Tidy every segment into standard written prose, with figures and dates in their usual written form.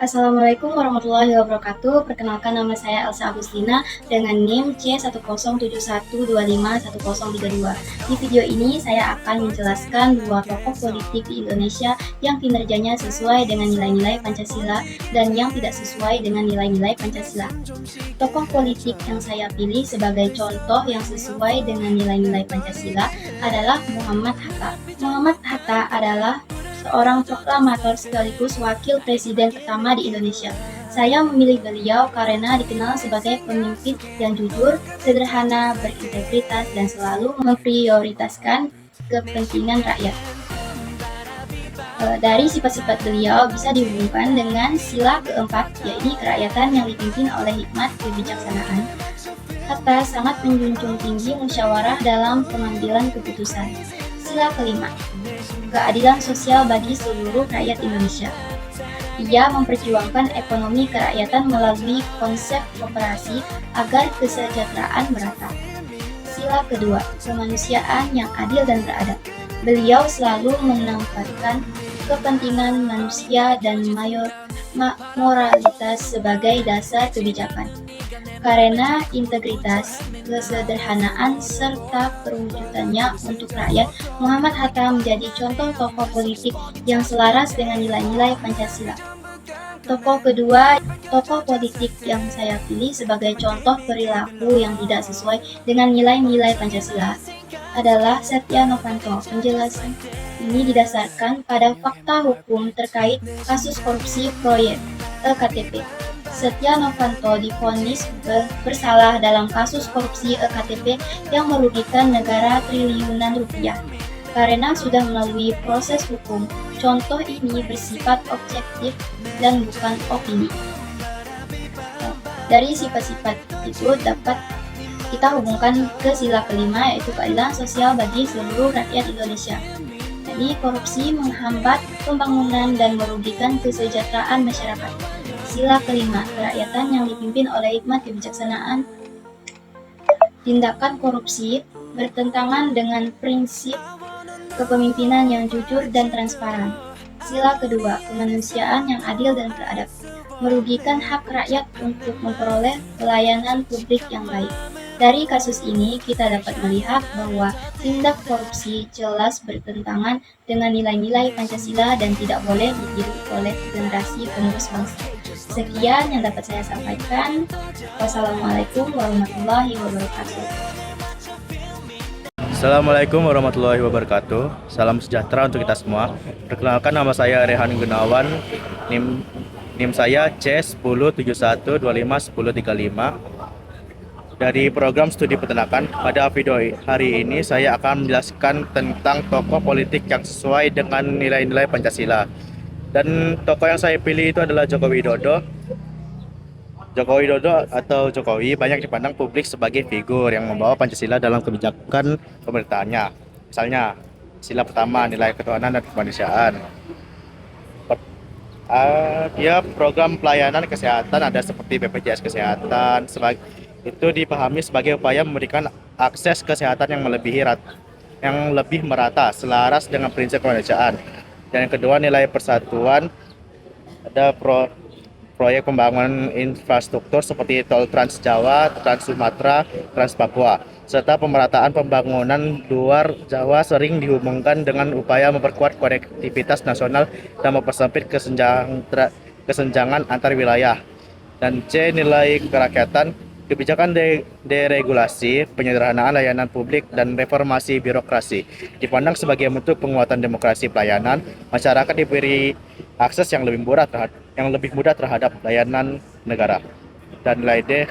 Assalamualaikum warahmatullahi wabarakatuh. Perkenalkan, nama saya Elsa Agustina dengan NIM C1071251032. Di video ini saya akan menjelaskan dua tokoh politik di Indonesia yang kinerjanya sesuai dengan nilai-nilai Pancasila dan yang tidak sesuai dengan nilai-nilai Pancasila. Tokoh politik yang saya pilih sebagai contoh yang sesuai dengan nilai-nilai Pancasila adalah Muhammad Hatta. Muhammad Hatta adalah seorang proklamator sekaligus wakil presiden pertama di Indonesia. Saya memilih beliau karena dikenal sebagai pemimpin yang jujur, sederhana, berintegritas, dan selalu memprioritaskan kepentingan rakyat. Dari sifat-sifat beliau bisa dihubungkan dengan sila keempat, yaitu kerakyatan yang dipimpin oleh hikmat kebijaksanaan. Hatta sangat menjunjung tinggi musyawarah dalam pengambilan keputusan. Sila kelima, keadilan sosial bagi seluruh rakyat Indonesia. Ia memperjuangkan ekonomi kerakyatan melalui konsep koperasi agar kesejahteraan merata. Sila kedua, kemanusiaan yang adil dan beradab. Beliau selalu menempatkan kepentingan manusia dan moralitas sebagai dasar kebijakan. Karena integritas, kesederhanaan, serta perwujudannya untuk rakyat, Muhammad Hatta menjadi contoh tokoh politik yang selaras dengan nilai-nilai Pancasila. Tokoh kedua, tokoh politik yang saya pilih sebagai contoh perilaku yang tidak sesuai dengan nilai-nilai Pancasila adalah Setia Novanto. Penjelasan ini didasarkan pada fakta hukum terkait kasus korupsi proyek EKTP. Setia Novanto divonis bersalah dalam kasus korupsi EKTP yang merugikan negara triliunan rupiah. Karena sudah melalui proses hukum, contoh ini bersifat objektif dan bukan opini. Dari sifat-sifat itu dapat kita hubungkan ke sila kelima, yaitu keadilan sosial bagi seluruh rakyat Indonesia. Jadi korupsi menghambat pembangunan dan merugikan kesejahteraan masyarakat. Sila kelima, kerakyatan yang dipimpin oleh hikmat kebijaksanaan. Tindakan korupsi bertentangan dengan prinsip kepemimpinan yang jujur dan transparan. Sila kedua, kemanusiaan yang adil dan beradab. Merugikan hak rakyat untuk memperoleh pelayanan publik yang baik. Dari kasus ini, kita dapat melihat bahwa tindak korupsi jelas bertentangan dengan nilai-nilai Pancasila dan tidak boleh ditiru oleh generasi penerus bangsa. Sekian yang dapat saya sampaikan. Wassalamualaikum warahmatullahi wabarakatuh. Assalamualaikum warahmatullahi wabarakatuh. Salam sejahtera untuk kita semua. Perkenalkan, nama saya Rehan Gunawan. NIM saya C1071251035. Dari program studi peternakan. Pada video hari ini saya akan menjelaskan tentang tokoh politik yang sesuai dengan nilai-nilai Pancasila. Dan tokoh yang saya pilih itu adalah Joko Widodo. Joko Widodo atau Jokowi banyak dipandang publik sebagai figur yang membawa Pancasila dalam kebijakan pemerintahannya. Misalnya, sila pertama, nilai ketuhanan dan kemanusiaan. Dia program pelayanan kesehatan ada seperti BPJS Kesehatan, itu dipahami sebagai upaya memberikan akses kesehatan yang lebih merata, selaras dengan prinsip kemanusiaan. Dan yang kedua, nilai persatuan, ada proyek pembangunan infrastruktur seperti tol Trans Jawa, Trans Sumatera, Trans Papua, serta pemerataan pembangunan luar Jawa sering dihubungkan dengan upaya memperkuat konektivitas nasional dan mempersempit kesenjangan antar wilayah. Dan C, nilai kerakyatan, kebijakan deregulasi, penyederhanaan layanan publik, dan reformasi birokrasi dipandang sebagai bentuk penguatan demokrasi pelayanan. Masyarakat diberi akses yang lebih mudah terhadap layanan negara. Dan nilai D,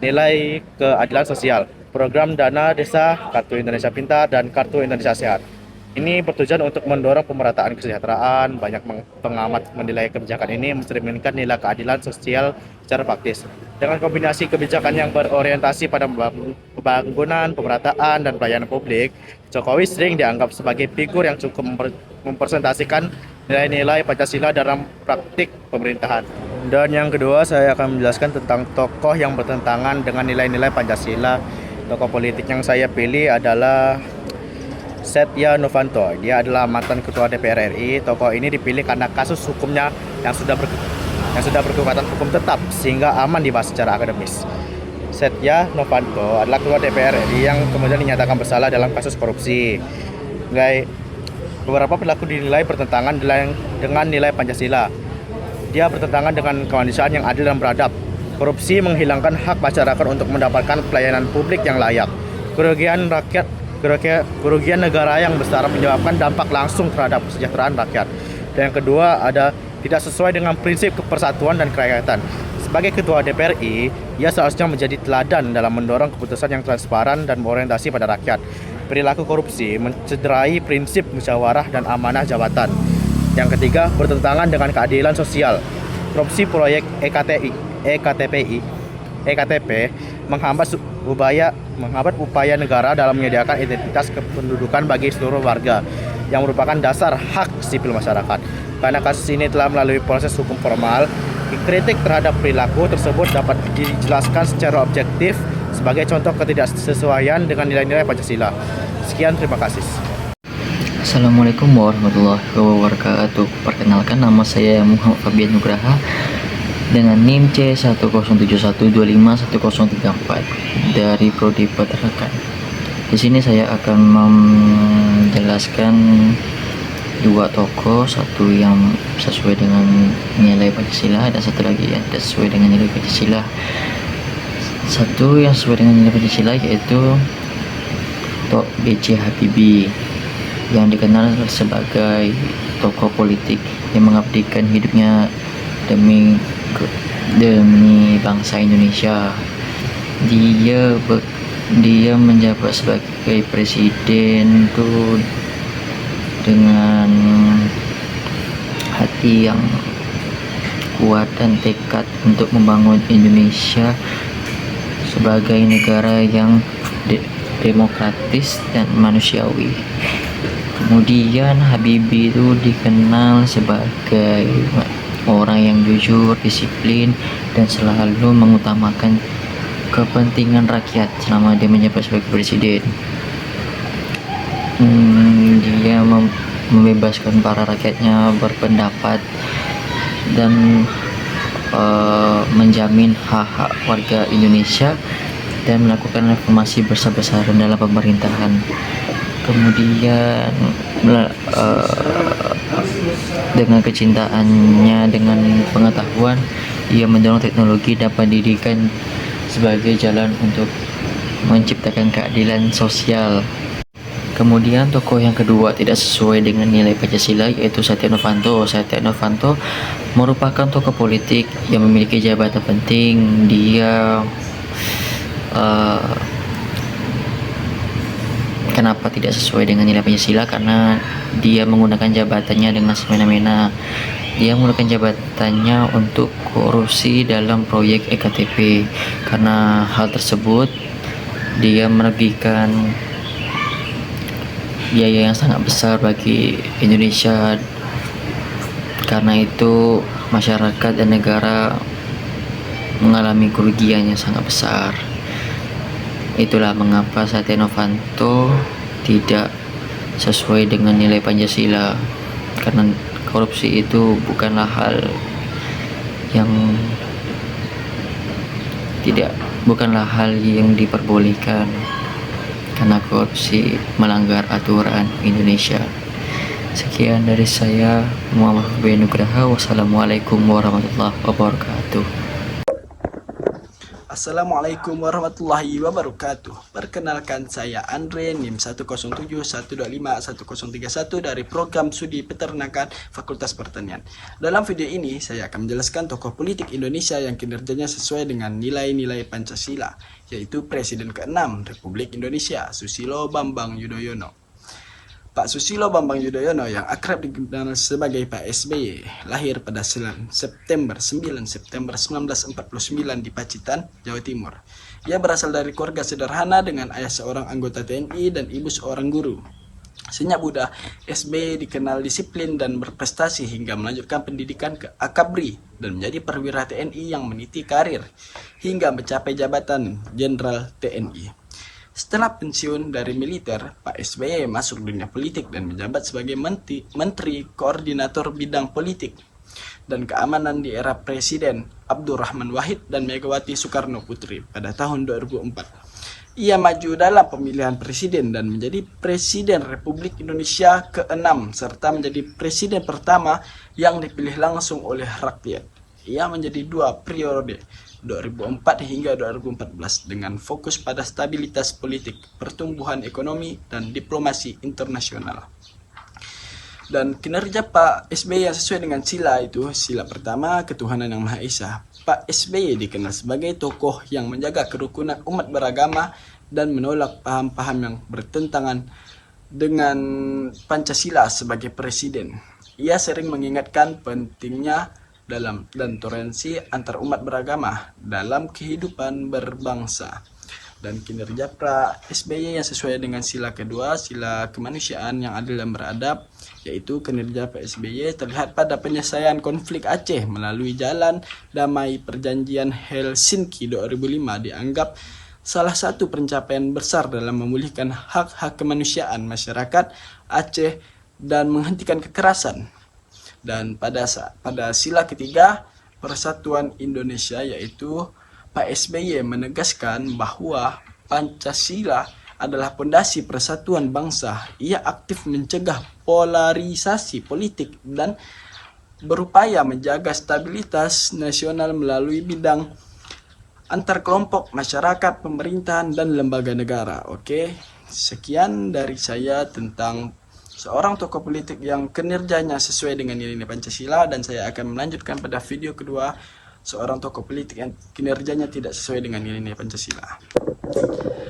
nilai keadilan sosial, program dana desa, Kartu Indonesia Pintar, dan Kartu Indonesia Sehat. Ini bertujuan untuk mendorong pemerataan kesejahteraan. Banyak pengamat menilai kebijakan ini mencerminkan nilai keadilan sosial secara praktis. Dengan kombinasi kebijakan yang berorientasi pada pembangunan, pemerataan, dan pelayanan publik, Jokowi sering dianggap sebagai figur yang cukup mempresentasikan nilai-nilai Pancasila dalam praktik pemerintahan. Dan yang kedua, saya akan menjelaskan tentang tokoh yang bertentangan dengan nilai-nilai Pancasila. Tokoh politik yang saya pilih adalah Setia Novanto. Dia adalah mantan ketua DPR RI. Tokoh ini dipilih karena kasus hukumnya yang sudah yang sudah berkekuatan hukum tetap sehingga aman dibahas secara akademis. Setia Novanto adalah ketua DPR RI yang kemudian dinyatakan bersalah dalam kasus korupsi. Beberapa perilaku dinilai bertentangan dengan nilai Pancasila. Dia bertentangan dengan kemanusiaan yang adil dan beradab. Korupsi menghilangkan hak masyarakat untuk mendapatkan pelayanan publik yang layak. Kerugian negara yang besar menyebabkan dampak langsung terhadap kesejahteraan rakyat. Dan yang kedua ada tidak sesuai dengan prinsip kepersatuan dan kerakyatan. Sebagai ketua DPR RI, ia seharusnya menjadi teladan dalam mendorong keputusan yang transparan dan berorientasi pada rakyat. Perilaku korupsi mencederai prinsip musyawarah dan amanah jabatan. Yang ketiga, bertentangan dengan keadilan sosial. Korupsi proyek EKTP menghambat upaya negara dalam menyediakan identitas kependudukan bagi seluruh warga yang merupakan dasar hak sipil masyarakat. Karena kasus ini telah melalui proses hukum formal, kritik terhadap perilaku tersebut dapat dijelaskan secara objektif sebagai contoh ketidaksesuaian dengan nilai-nilai Pancasila. Sekian, terima kasih. Assalamualaikum warahmatullahi wabarakatuh. Perkenalkan, nama saya Muhammad Fabian Nugraha dengan NIM C10712511034 dari Prodi Peternakan. Di sini saya akan menjelaskan dua tokoh, satu yang sesuai dengan nilai Pancasila dan satu lagi yang tidak sesuai dengan nilai Pancasila. Satu yang sesuai dengan nilai Pancasila yaitu Tok B.J. Habibie, yang dikenal sebagai tokoh politik yang mengabdikan hidupnya demi bangsa Indonesia. Dia menjabat sebagai presiden tuh dengan hati yang kuat dan tekad untuk membangun Indonesia sebagai negara yang demokratis dan manusiawi. Kemudian Habibie itu dikenal sebagai orang yang jujur, disiplin, dan selalu mengutamakan kepentingan rakyat selama dia menjabat sebagai presiden. Dia membebaskan para rakyatnya berpendapat dan menjamin hak-hak warga Indonesia dan melakukan reformasi besar-besaran dalam pemerintahan. Kemudian dengan kecintaannya dengan pengetahuan, ia mendorong teknologi dan pendidikan sebagai jalan untuk menciptakan keadilan sosial. Kemudian tokoh yang kedua tidak sesuai dengan nilai Pancasila yaitu Setia Novanto. Setia Novanto merupakan tokoh politik yang memiliki jabatan penting. Dia kenapa tidak sesuai dengan nilai Pancasila? Karena dia menggunakan jabatannya dengan semena-mena. Dia menggunakan jabatannya untuk korupsi dalam proyek EKTP. Karena hal tersebut, dia merugikan biaya yang sangat besar bagi Indonesia. Karena itu masyarakat dan negara mengalami kerugian yang sangat besar. Itulah mengapa Setia Novanto tidak sesuai dengan nilai Pancasila, karena korupsi itu bukanlah hal yang diperbolehkan, karena korupsi melanggar aturan Indonesia. Sekian dari saya, Muhammad Fabian Nugraha. Wassalamualaikum warahmatullahi wabarakatuh. Assalamualaikum warahmatullahi wabarakatuh. Perkenalkan, saya Andre, NIM 10712511031 dari program Studi Peternakan Fakultas Pertanian. Dalam video ini, saya akan menjelaskan tokoh politik Indonesia yang kinerjanya sesuai dengan nilai-nilai Pancasila, yaitu Presiden ke-6 Republik Indonesia, Susilo Bambang Yudhoyono. Pak Susilo Bambang Yudhoyono yang akrab dikenal sebagai Pak SBY lahir pada 9 September 1949 di Pacitan, Jawa Timur. Ia berasal dari keluarga sederhana dengan ayah seorang anggota TNI dan ibu seorang guru. Sejak muda, SBY dikenal disiplin dan berprestasi hingga melanjutkan pendidikan ke Akabri dan menjadi perwira TNI yang meniti karir hingga mencapai jabatan Jenderal TNI. Setelah pensiun dari militer, Pak SBY masuk dunia politik dan menjabat sebagai Menteri Koordinator Bidang Politik. dan keamanan di era Presiden Abdurrahman Wahid dan Megawati Soekarno Putri pada tahun 2004. Ia maju dalam pemilihan presiden dan menjadi Presiden Republik Indonesia ke-6 serta menjadi presiden pertama yang dipilih langsung oleh rakyat. Ia menjadi 2 periode, 2004 hingga 2014 dengan fokus pada stabilitas politik, pertumbuhan ekonomi, dan diplomasi internasional. Dan kinerja Pak SBY yang sesuai dengan sila itu, sila pertama, ketuhanan yang Maha Esa. Pak SBY dikenal sebagai tokoh yang menjaga kerukunan umat beragama dan menolak paham-paham yang bertentangan dengan Pancasila sebagai presiden. Ia sering mengingatkan pentingnya dan toleransi antar umat beragama dalam kehidupan berbangsa. Dan kinerja Pak SBY yang sesuai dengan sila kedua, sila kemanusiaan yang adil dan beradab, yaitu kinerja Pak SBY terlihat pada penyelesaian konflik Aceh melalui jalan damai. Perjanjian Helsinki 2005 dianggap salah satu pencapaian besar dalam memulihkan hak-hak kemanusiaan masyarakat Aceh dan menghentikan kekerasan. Dan pada sila ketiga, Persatuan Indonesia, yaitu Pak SBY menegaskan bahwa Pancasila adalah pondasi persatuan bangsa. Ia aktif mencegah polarisasi politik dan berupaya menjaga stabilitas nasional melalui bidang antar kelompok, masyarakat, pemerintahan, dan lembaga negara. Oke, sekian dari saya tentang seorang tokoh politik yang kinerjanya sesuai dengan nilai-nilai Pancasila, dan saya akan melanjutkan pada video kedua seorang tokoh politik yang kinerjanya tidak sesuai dengan nilai-nilai Pancasila.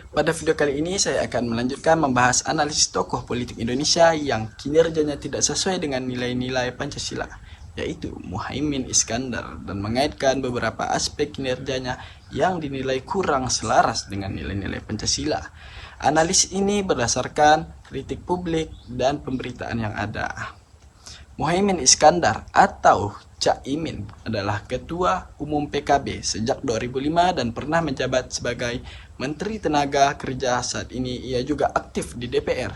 Pada video kali ini saya akan melanjutkan membahas analisis tokoh politik Indonesia yang kinerjanya tidak sesuai dengan nilai-nilai Pancasila, yaitu Muhaimin Iskandar, dan mengaitkan beberapa aspek kinerjanya yang dinilai kurang selaras dengan nilai-nilai Pancasila. Analisis ini berdasarkan kritik publik dan pemberitaan yang ada. Muhaimin Iskandar atau Cak Imin adalah Ketua Umum PKB sejak 2005 dan pernah menjabat sebagai Menteri Tenaga Kerja. Saat ini ia juga aktif di DPR.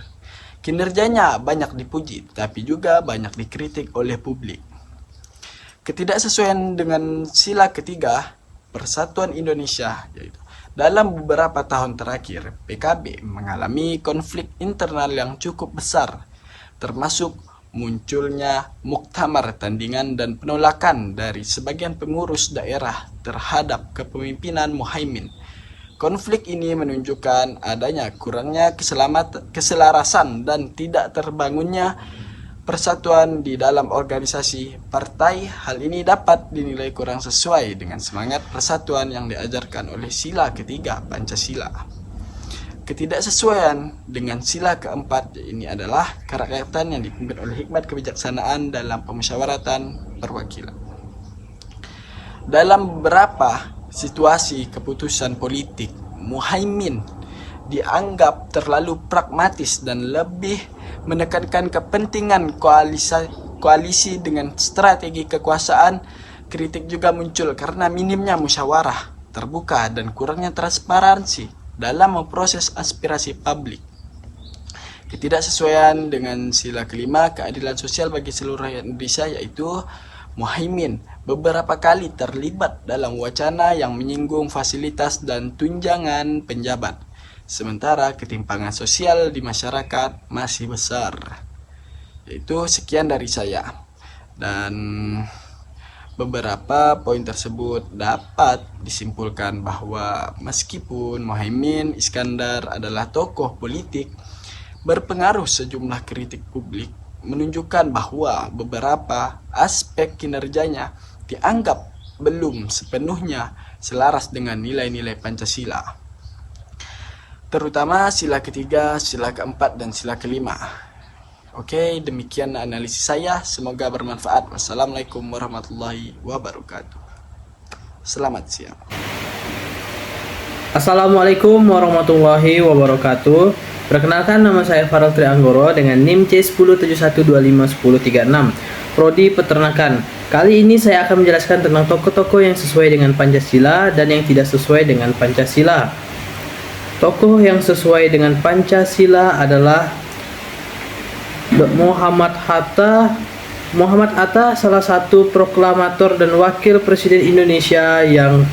Kinerjanya banyak dipuji, tapi juga banyak dikritik oleh publik. Ketidaksesuaian dengan sila ketiga Persatuan Indonesia, yaitu dalam beberapa tahun terakhir PKB mengalami konflik internal yang cukup besar, termasuk munculnya muktamar tandingan dan penolakan dari sebagian pengurus daerah terhadap kepemimpinan Muhaimin. Konflik ini menunjukkan adanya kurangnya keselarasan dan tidak terbangunnya persatuan di dalam organisasi partai. Hal ini dapat dinilai kurang sesuai dengan semangat persatuan yang diajarkan oleh sila ketiga Pancasila. Ketidaksesuaian dengan sila keempat ini adalah kerakyatan yang dipimpin oleh hikmat kebijaksanaan dalam pemusyawaratan perwakilan. Dalam beberapa situasi keputusan politik, Muhaimin dianggap terlalu pragmatis dan lebih menekankan kepentingan koalisi dengan strategi kekuasaan. Kritik juga muncul karena minimnya musyawarah terbuka dan kurangnya transparansi dalam memproses aspirasi publik. Ketidaksesuaian dengan sila kelima, keadilan sosial bagi seluruh rakyat Indonesia, yaitu Muhaimin beberapa kali terlibat dalam wacana yang menyinggung fasilitas dan tunjangan penjabat, sementara ketimpangan sosial di masyarakat masih besar. Yaitu sekian dari saya. Dan beberapa poin tersebut dapat disimpulkan bahwa meskipun Muhaimin Iskandar adalah tokoh politik berpengaruh, sejumlah kritik publik menunjukkan bahwa beberapa aspek kinerjanya dianggap belum sepenuhnya selaras dengan nilai-nilai Pancasila, terutama sila ketiga, sila keempat, dan sila kelima. Oke, demikian analisis saya. Semoga bermanfaat. Wassalamualaikum warahmatullahi wabarakatuh. Selamat siang. Assalamualaikum warahmatullahi wabarakatuh. Perkenalkan, nama saya Farel Trianggoro dengan NIM C1071251036, Prodi Peternakan. Kali ini saya akan menjelaskan tentang tokoh-tokoh yang sesuai dengan Pancasila dan yang tidak sesuai dengan Pancasila. Tokoh yang sesuai dengan Pancasila adalah Muhammad Hatta, Muhammad Atta salah satu proklamator dan wakil presiden Indonesia yang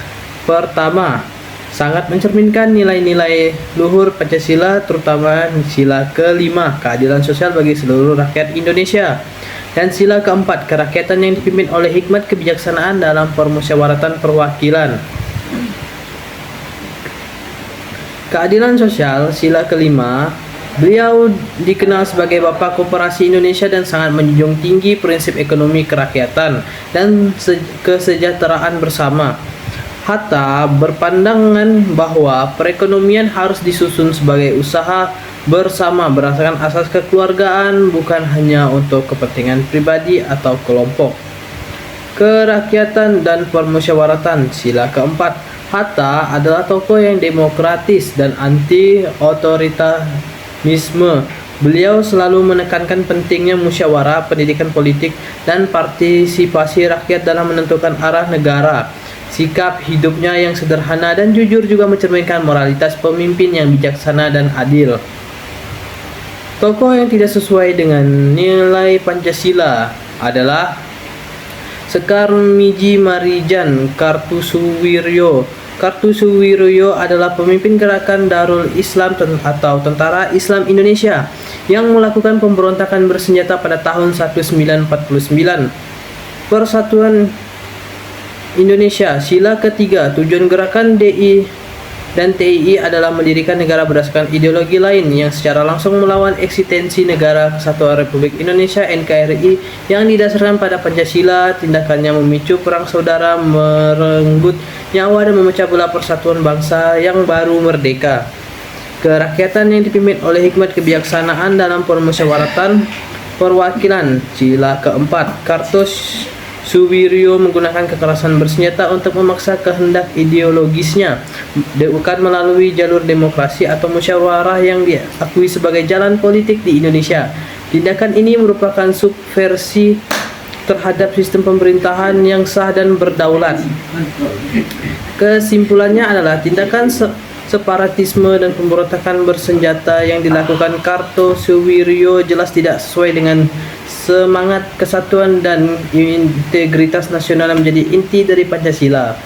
pertama, sangat mencerminkan nilai-nilai luhur Pancasila, terutama sila kelima, keadilan sosial bagi seluruh rakyat Indonesia, dan sila keempat, kerakyatan yang dipimpin oleh hikmat kebijaksanaan dalam permusyawaratan perwakilan. Keadilan sosial, sila kelima, beliau dikenal sebagai Bapak Koperasi Indonesia dan sangat menjunjung tinggi prinsip ekonomi kerakyatan dan kesejahteraan bersama. Hatta berpandangan bahwa perekonomian harus disusun sebagai usaha bersama berdasarkan asas kekeluargaan, bukan hanya untuk kepentingan pribadi atau kelompok. Kerakyatan dan permusyawaratan, sila keempat, Hatta adalah tokoh yang demokratis dan anti otoritarisme. Beliau selalu menekankan pentingnya musyawarah, pendidikan politik, dan partisipasi rakyat dalam menentukan arah negara. Sikap hidupnya yang sederhana dan jujur juga mencerminkan moralitas pemimpin yang bijaksana dan adil. Tokoh yang tidak sesuai dengan nilai Pancasila adalah Sekar Miji Marijan Kartosuwiryo. Kartosuwiryo adalah pemimpin gerakan Darul Islam atau Tentara Islam Indonesia yang melakukan pemberontakan bersenjata pada tahun 1949. Persatuan Indonesia, sila ketiga, tujuan gerakan DI dan TII adalah mendirikan negara berdasarkan ideologi lain yang secara langsung melawan eksistensi Negara Kesatuan Republik Indonesia NKRI yang didasarkan pada Pancasila. Tindakannya memicu perang saudara, merenggut nyawa dan memecah belah persatuan bangsa yang baru merdeka. Kerakyatan yang dipimpin oleh hikmat kebijaksanaan dalam permusyawaratan perwakilan, sila keempat, Kartosuwiryo menggunakan kekerasan bersenjata untuk memaksa kehendak ideologisnya, bukan melalui jalur demokrasi atau musyawarah yang diakui sebagai jalan politik di Indonesia. Tindakan ini merupakan subversi terhadap sistem pemerintahan yang sah dan berdaulat. Kesimpulannya adalah tindakan separatisme dan pemberontakan bersenjata yang dilakukan Kartosuwiryo jelas tidak sesuai dengan semangat kesatuan dan integritas nasional yang menjadi inti dari Pancasila.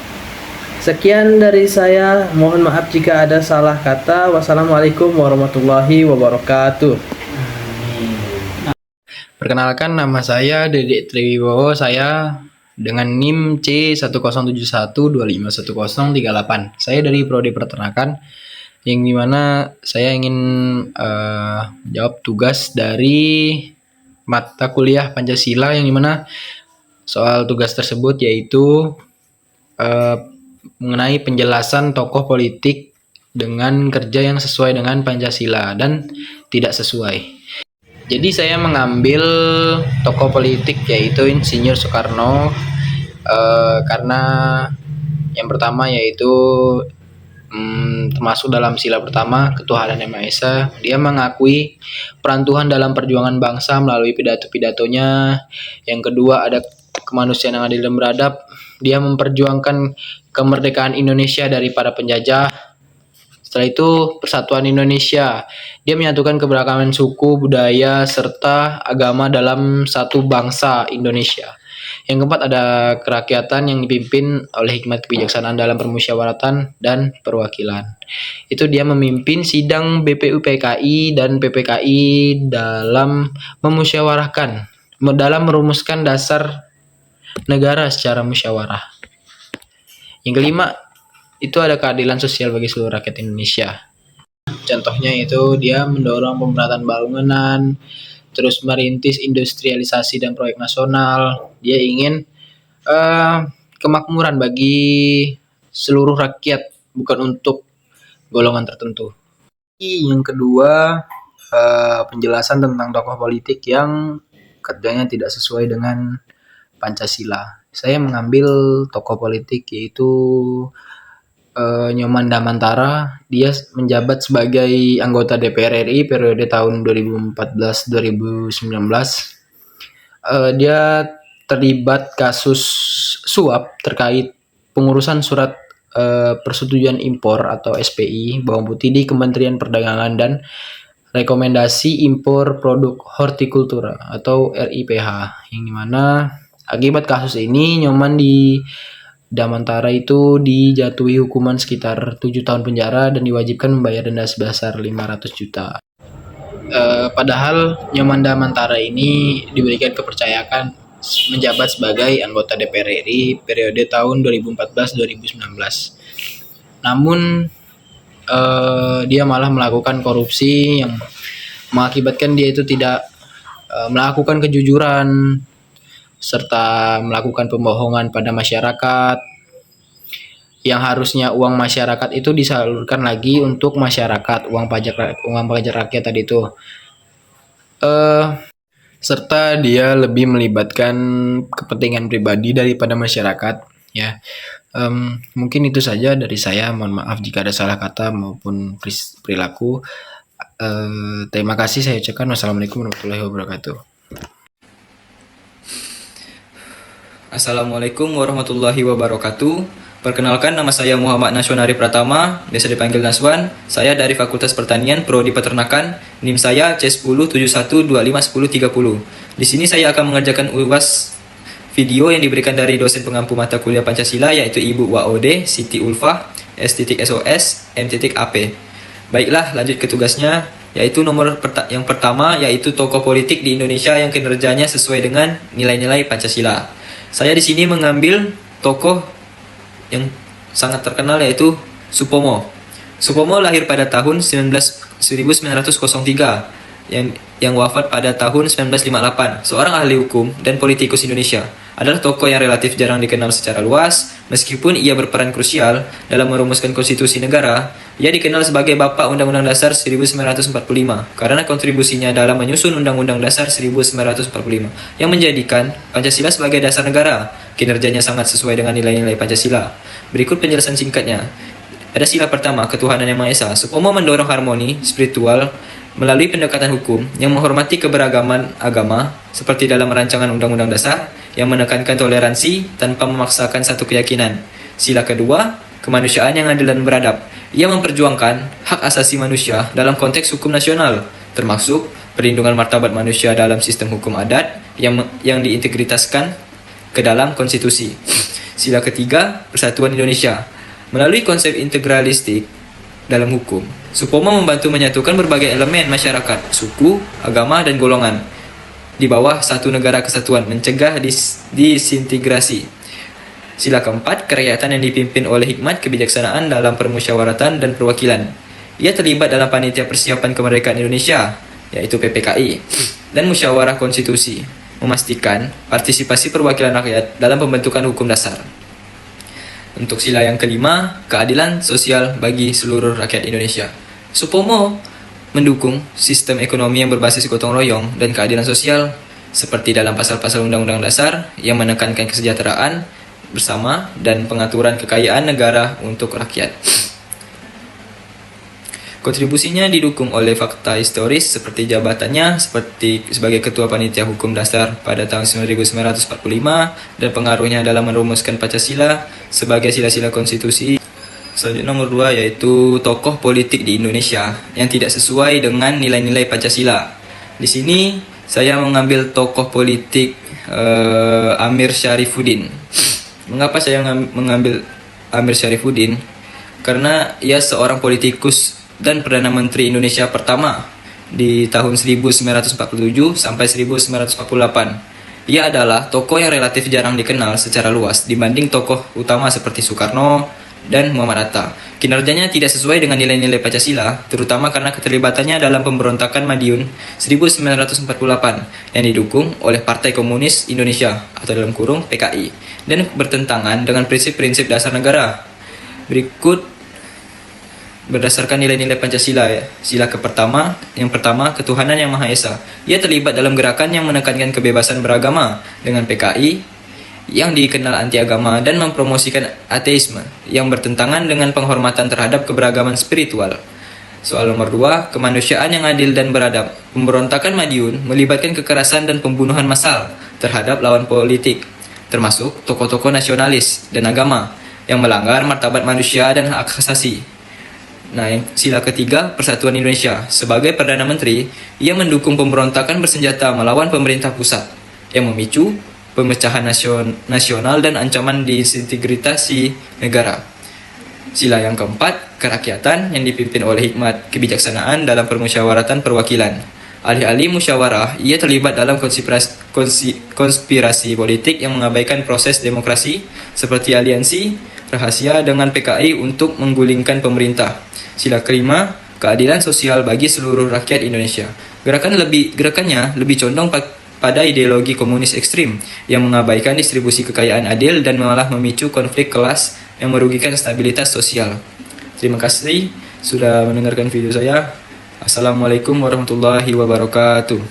Sekian dari saya, mohon maaf jika ada salah kata. Wassalamualaikum warahmatullahi wabarakatuh. Perkenalkan, nama saya Dedek Triwibowo, saya dengan NIM C1071251038. Saya dari Prodi Peternakan, yang dimana saya ingin jawab tugas dari mata kuliah Pancasila, yang dimana soal tugas tersebut yaitu mengenai penjelasan tokoh politik dengan kerja yang sesuai dengan Pancasila dan tidak sesuai. Jadi saya mengambil tokoh politik yaitu Insinyur Soekarno karena yang pertama yaitu termasuk dalam sila pertama ketuhanan Yang Maha Esa. Dia mengakui peran Tuhan dalam perjuangan bangsa melalui pidato-pidatonya. Yang kedua ada kemanusiaan yang adil dan beradab. Dia memperjuangkan kemerdekaan Indonesia dari para penjajah. Setelah itu persatuan Indonesia. Dia menyatukan keberagaman suku, budaya, serta agama dalam satu bangsa Indonesia. Yang keempat ada kerakyatan yang dipimpin oleh hikmat kebijaksanaan dalam permusyawaratan dan perwakilan. Itu dia memimpin sidang BPU PKI dan PPKI dalam memusyawarahkan, dalam merumuskan dasar negara secara musyawarah. Yang kelima, itu ada keadilan sosial bagi seluruh rakyat Indonesia. Contohnya itu dia mendorong pemerataan bangunan, terus merintis industrialisasi dan proyek nasional. Dia ingin kemakmuran bagi seluruh rakyat, bukan untuk golongan tertentu. Yang kedua, penjelasan tentang tokoh politik yang kerjanya tidak sesuai dengan Pancasila. Saya mengambil tokoh politik yaitu Nyoman Damantara. Dia menjabat sebagai anggota DPR RI periode tahun 2014-2019. Dia terlibat kasus suap terkait pengurusan surat persetujuan impor atau SPI bawang putih di Kementerian Perdagangan dan rekomendasi impor produk hortikultura atau RIPH, yang dimana akibat kasus ini Nyoman di Damantara itu dijatuhi hukuman sekitar 7 tahun penjara dan diwajibkan membayar denda sebesar 500 juta. Padahal Nyoman Damantara ini diberikan kepercayaan menjabat sebagai anggota DPR RI periode tahun 2014-2019. Namun dia malah melakukan korupsi yang mengakibatkan dia itu tidak melakukan kejujuran serta melakukan pembohongan pada masyarakat, yang harusnya uang masyarakat itu disalurkan lagi untuk masyarakat, uang pajak rakyat tadi itu. Serta dia lebih melibatkan kepentingan pribadi daripada masyarakat, ya. Mungkin itu saja dari saya. Mohon maaf jika ada salah kata maupun perilaku. Terima kasih saya ucapkan. Wassalamualaikum warahmatullahi wabarakatuh. Assalamualaikum warahmatullahi wabarakatuh. Perkenalkan, nama saya Muhammad Nasionari Pratama, biasa dipanggil Naswan. Saya dari Fakultas Pertanian, Prodi Peternakan. NIM saya C1071251030. Di sini saya akan mengerjakan UAS video yang diberikan dari dosen pengampu mata kuliah Pancasila, yaitu Ibu WAOD Siti Ulfah S.SOS M.AP. Baiklah, lanjut ke tugasnya, yaitu yang pertama, yaitu tokoh politik di Indonesia yang kinerjanya sesuai dengan nilai-nilai Pancasila. Saya di sini mengambil tokoh yang sangat terkenal, yaitu Supomo. Supomo lahir pada tahun 1903 yang wafat pada tahun 1958. Seorang ahli hukum dan politikus Indonesia. Adalah tokoh yang relatif jarang dikenal secara luas, meskipun ia berperan krusial dalam merumuskan konstitusi negara. Ia dikenal sebagai Bapak Undang-Undang Dasar 1945 karena kontribusinya dalam menyusun Undang-Undang Dasar 1945 yang menjadikan Pancasila sebagai dasar negara. Kinerjanya sangat sesuai dengan nilai-nilai Pancasila. Berikut penjelasan singkatnya. Ada sila pertama, ketuhanan yang Maha Esa. Supomo mendorong harmoni spiritual melalui pendekatan hukum yang menghormati keberagaman agama, seperti dalam rancangan Undang-Undang Dasar yang menekankan toleransi tanpa memaksakan satu keyakinan. Sila kedua, kemanusiaan yang adil dan beradab. Ia memperjuangkan hak asasi manusia dalam konteks hukum nasional, termasuk perlindungan martabat manusia dalam sistem hukum adat yang diintegritaskan ke dalam konstitusi. Sila ketiga, persatuan Indonesia. Melalui konsep integralistik dalam hukum, Supomo membantu menyatukan berbagai elemen masyarakat, suku, agama, dan golongan di bawah satu negara kesatuan, mencegah disintegrasi. Sila keempat, kerakyatan yang dipimpin oleh hikmat kebijaksanaan dalam permusyawaratan dan perwakilan. Ia terlibat dalam panitia persiapan kemerdekaan Indonesia, yaitu PPKI, dan musyawarah konstitusi, memastikan partisipasi perwakilan rakyat dalam pembentukan hukum dasar. Untuk sila yang kelima, keadilan sosial bagi seluruh rakyat Indonesia. Supomo mendukung sistem ekonomi yang berbasis gotong royong dan keadilan sosial, seperti dalam pasal-pasal Undang-Undang Dasar yang menekankan kesejahteraan bersama dan pengaturan kekayaan negara untuk rakyat. Kontribusinya didukung oleh fakta historis seperti jabatannya sebagai Ketua Panitia Hukum Dasar pada tahun 1945 dan pengaruhnya dalam merumuskan Pancasila sebagai sila-sila konstitusi. Selanjutnya nomor 2, yaitu tokoh politik di Indonesia yang tidak sesuai dengan nilai-nilai Pancasila. Di sini saya mengambil tokoh politik Amir Syarifuddin. Mengapa saya mengambil Amir Syarifuddin? Karena ia seorang politikus dan Perdana Menteri Indonesia pertama di tahun 1947 sampai 1948. Ia adalah tokoh yang relatif jarang dikenal secara luas dibanding tokoh utama seperti Soekarno dan Muhammad Hatta. Kinerjanya tidak sesuai dengan nilai-nilai Pancasila, terutama karena keterlibatannya dalam pemberontakan Madiun 1948 yang didukung oleh Partai Komunis Indonesia atau dalam kurung PKI dan bertentangan dengan prinsip-prinsip dasar negara. Berikut berdasarkan nilai-nilai Pancasila, ya. Sila yang pertama, ketuhanan yang Maha Esa. Ia terlibat dalam gerakan yang menekankan kebebasan beragama dengan PKI yang dikenal anti agama dan mempromosikan ateisme yang bertentangan dengan penghormatan terhadap keberagaman spiritual. Soal nomor 2, kemanusiaan yang adil dan beradab. Pemberontakan Madiun melibatkan kekerasan dan pembunuhan massal terhadap lawan politik, termasuk tokoh-tokoh nasionalis dan agama yang melanggar martabat manusia dan hak asasi. Nah, yang sila ketiga, Persatuan Indonesia. Sebagai Perdana Menteri, ia mendukung pemberontakan bersenjata melawan pemerintah pusat yang memicu pemecahan nasional dan ancaman disintegritasi negara. Sila yang keempat, kerakyatan yang dipimpin oleh hikmat kebijaksanaan dalam permusyawaratan perwakilan. Alih-alih musyawarah, ia terlibat dalam konspirasi politik yang mengabaikan proses demokrasi seperti aliansi rahasia dengan PKI untuk menggulingkan pemerintah. Sila kelima, keadilan sosial bagi seluruh rakyat Indonesia. Gerakannya lebih condong pada ideologi komunis ekstrim yang mengabaikan distribusi kekayaan adil dan malah memicu konflik kelas yang merugikan stabilitas sosial. Terima kasih sudah mendengarkan video saya. Assalamualaikum warahmatullahi wabarakatuh.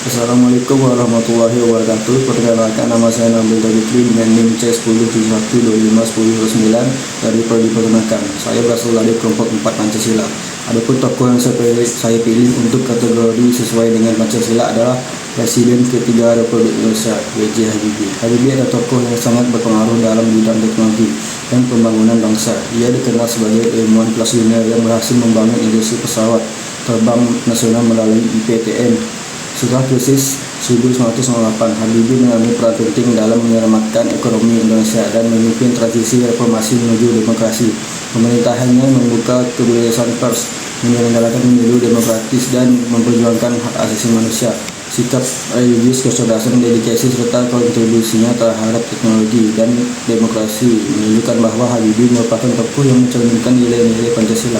Assalamualaikum warahmatullahi wabarakatuh. Perkenalkan, nama saya Nabil Taufikri dengan NIM C1071251029 dari Prodi Peternakan. Saya berasal dari kelompok 4 Pancasila. Adapun tokoh yang saya pilih untuk kategori sesuai dengan Pancasila adalah Presiden ketiga Republik Indonesia, B.J. Habibie. Habibie adalah tokoh yang sangat berpengaruh dalam bidang teknologi dan pembangunan bangsa. Ia dikenal sebagai ilmuwan kelas dunia yang berhasil membangun industri pesawat terbang nasional melalui IPTN. Setelah krisis 1998, Habibie mengambil peran penting dalam menyelamatkan ekonomi Indonesia dan memimpin transisi reformasi menuju demokrasi. Pemerintahannya membuka kebebasan pers, menyelenggarakan pemilu demokratis, dan memperjuangkan hak asasi manusia. Sikap religius, kecerdasan, dedikasi, serta kontribusinya terhadap teknologi dan demokrasi menunjukkan bahwa Habibie merupakan tokoh yang mencerminkan nilai-nilai Pancasila,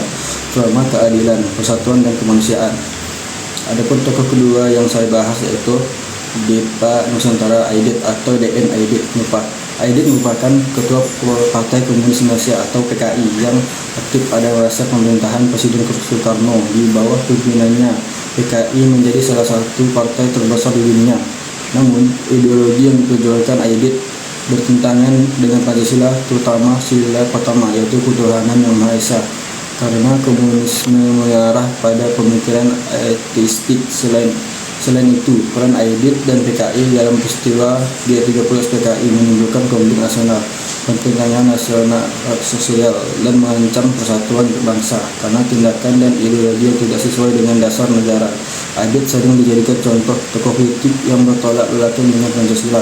terutama keadilan, persatuan, dan kemanusiaan. Adapun tokoh kedua yang saya bahas yaitu Depa Nusantara Aidit atau DN Aidit. Aidit merupakan ketua Partai Komunis Indonesia atau PKI yang aktif pada masa pemerintahan Presiden Soekarno. Di bawah pimpinannya, PKI menjadi salah satu partai terbesar di dunia. Namun, ideologi yang diperjuangkan Aidit bertentangan dengan Pancasila, terutama sila pertama yaitu ketuhanan yang Maha Esa. Karena komunisme mengarah pada pemikiran ateistik. Selain itu, peran Aidit dan PKI dalam peristiwa G30 SPKI menimbulkan konflik nasional, pentingnya nasional sosial, dan mengancam persatuan bangsa karena tindakan dan ideologi yang tidak sesuai dengan dasar negara. Aidit sering dijadikan contoh tokoh politik yang bertolak belakang dengan Pancasila.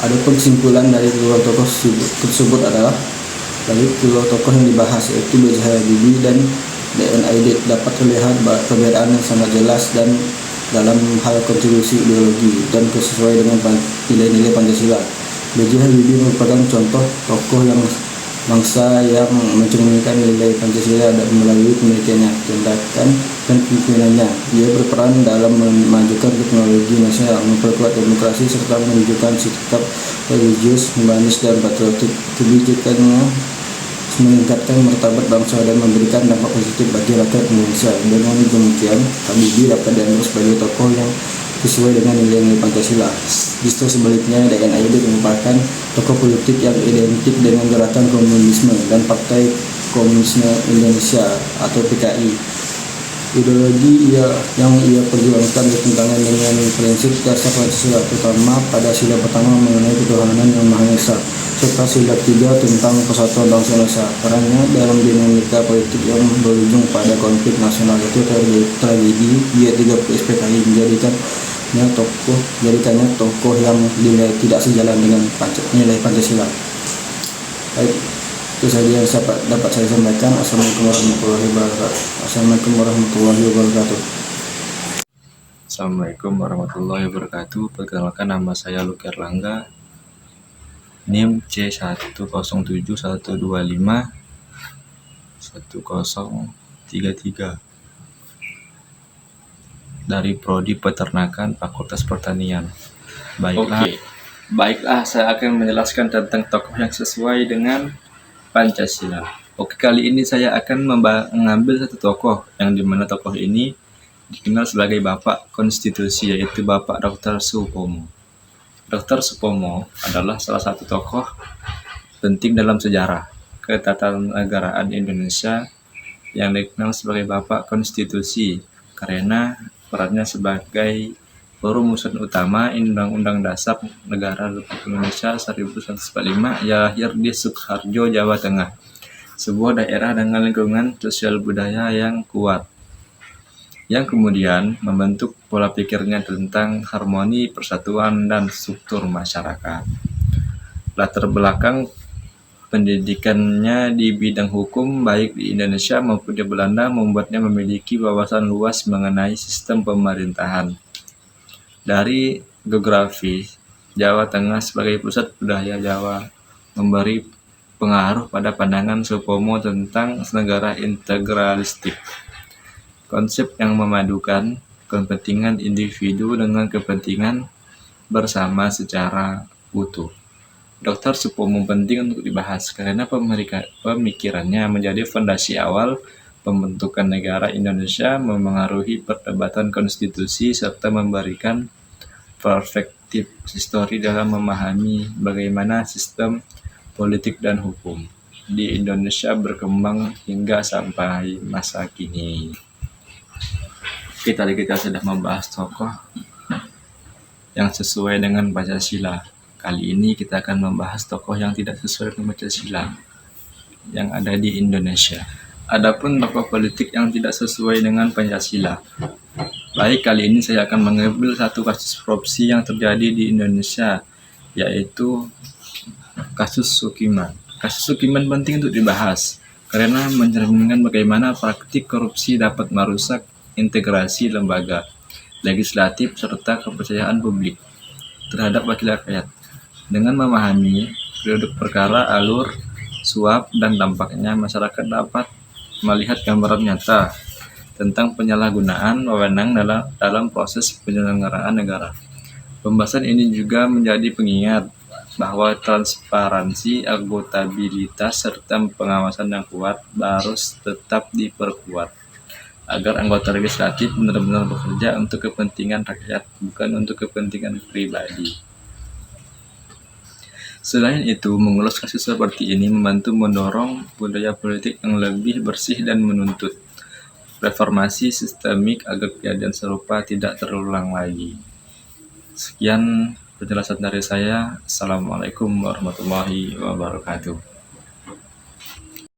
Adapun kesimpulan dari kedua tokoh tersebut adalah dari kedua tokoh yang dibahas yaitu B.J. Habibie dan DN Aidit dapat terlihat perbedaan yang sangat jelas dan dalam hal kontribusi ideologi dan sesuai dengan nilai-nilai Pancasila. B.J. Habibie merupakan contoh tokoh yang bangsa yang mencerminkan nilai Pancasila dan melalui pemikirannya, tindakan, dan pimpinannya. Ia berperan dalam memajukan teknologi nasional, memperkuat demokrasi, serta menunjukkan sikap religius, humanis, dan patriotik. Kebijakannya meningkatkan martabat bangsa dan memberikan dampak positif bagi rakyat Indonesia. Dengan demikian, Habibie dapat dianggap sebagai tokoh yang sesuai dengan nilai-nilai Pancasila. Justru sebaliknya, DN Aidit merupakan tokoh politik yang identik dengan gerakan komunisme dan Partai Komunisme Indonesia atau PKI. Ideologi yang ia perjuangkan bertentangan dengan prinsip dasar Pancasila, terutama pada sila pertama mengenai ketuhanan yang Maha Esa, serta sila ketiga tentang persatuan bangsa Indonesia. Perannya dalam dinamika politik yang berujung pada konflik nasional itu tragedi G30 SPKI menjadikannya tokoh yang dinilai tidak sejalan dengan nilai Pancasila. Baik, itu saja yang dapat saya sampaikan. Assalamualaikum warahmatullahi wabarakatuh. Assalamualaikum warahmatullahi wabarakatuh. Perkenalkan, nama saya Luki Erlangga, NIM C1071251033 dari Prodi Peternakan Fakultas Pertanian. Baiklah, saya akan menjelaskan tentang tokoh yang sesuai dengan Pancasila. Kali ini saya akan mengambil satu tokoh yang dimana tokoh ini dikenal sebagai Bapak Konstitusi, yaitu Bapak Dr. Supomo. Dr. Supomo adalah salah satu tokoh penting dalam sejarah ketatanegaraan Indonesia yang dikenal sebagai Bapak Konstitusi karena perannya sebagai Perumusan utama Undang-Undang Dasar Negara Republik Indonesia 1945 ia lahir di Sukoharjo, Jawa Tengah, sebuah daerah dengan lingkungan sosial budaya yang kuat, yang kemudian membentuk pola pikirnya tentang harmoni, persatuan, dan struktur masyarakat. Latar belakang pendidikannya di bidang hukum baik di Indonesia maupun di Belanda membuatnya memiliki wawasan luas mengenai sistem pemerintahan. Dari geografi, Jawa Tengah sebagai pusat budaya Jawa memberi pengaruh pada pandangan Supomo tentang negara integralistik, konsep yang memadukan kepentingan individu dengan kepentingan bersama secara utuh. Dr. Supomo penting untuk dibahas karena pemikirannya menjadi fondasi awal pembentukan negara Indonesia, memengaruhi perdebatan konstitusi, serta memberikan perspektif histori dalam memahami bagaimana sistem politik dan hukum di Indonesia berkembang hingga sampai masa kini. Kita sudah membahas tokoh yang sesuai dengan Pancasila. Kali ini kita akan membahas tokoh yang tidak sesuai dengan Pancasila yang ada di Indonesia. Adapun tokoh politik yang tidak sesuai dengan Pancasila. Baik, kali ini saya akan mengambil satu kasus korupsi yang terjadi di Indonesia, yaitu kasus Sukiman. Kasus Sukiman penting untuk dibahas karena mencerminkan bagaimana praktik korupsi dapat merusak integrasi lembaga legislatif serta kepercayaan publik terhadap wakil rakyat. Dengan memahami duduk perkara, alur, suap, dan dampaknya, masyarakat dapat melihat gambaran nyata tentang penyalahgunaan wewenang dalam proses penyelenggaraan negara. Pembahasan ini juga menjadi pengingat bahwa transparansi, akuntabilitas, serta pengawasan yang kuat harus tetap diperkuat agar anggota legislatif benar-benar bekerja untuk kepentingan rakyat, bukan untuk kepentingan pribadi. Selain itu, mengulas kasus seperti ini membantu mendorong budaya politik yang lebih bersih dan menuntut reformasi sistemik agar kejadian serupa tidak terulang lagi. Sekian penjelasan dari saya. Assalamualaikum warahmatullahi wabarakatuh.